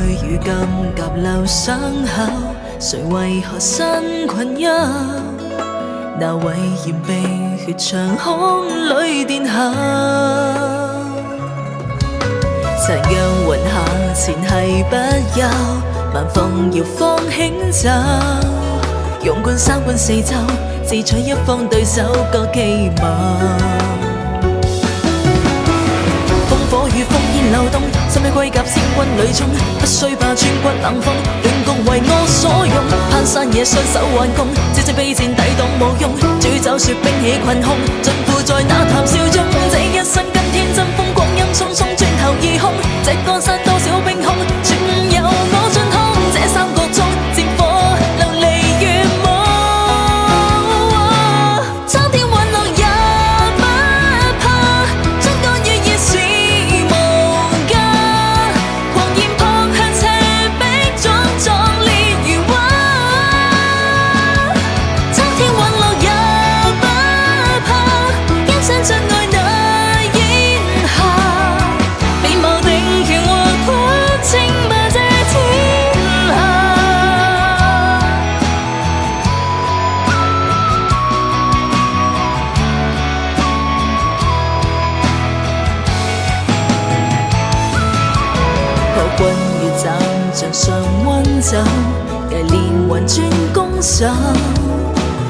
如今夾留傷口，誰為何身困憂？那位嫌被血長空裏殿後，殘讓雲下前係不休，晚風搖放輕奏，勇冠三軍四周，自取一方對手各奇謀。烽火與烽煙流動，心起盔甲千軍裏衝，不需怕穿骨冷風，亂共為我所用。攀山野雙手挽弓，這隻卑賤抵擋無用，煮酒說兵起困空，盡付在那談笑中。這一生跟天爭鋒，光陰匆匆轉頭而空，這江山多少兵凶，全由我進空。這三國中戰火流離如夢，蒼天隕落也不怕，將干預熱是無價，狂焰撲向赤壁中壯烈如畫，蒼天隕落也不怕，欣賞真愛那煙霞，比無敵權和苦稱霸這天下。破軍越斬將上溫酒，藝練雲轉攻守，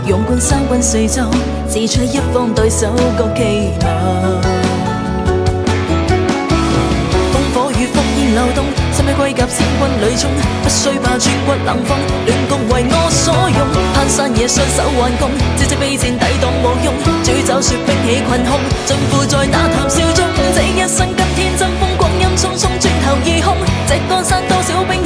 勇冠三軍四周，自取一方對手各奇謀。烽火與烽煙流動，心起盔甲千軍裏衝，不需怕穿骨冷風，亂共為我所用。攀山野雙手挽弓，這隻卑賤抵擋無用，煮酒說兵起困空，盡付在那談笑中。這一生跟天爭鋒，光陰匆匆轉頭而空，這江山多少兵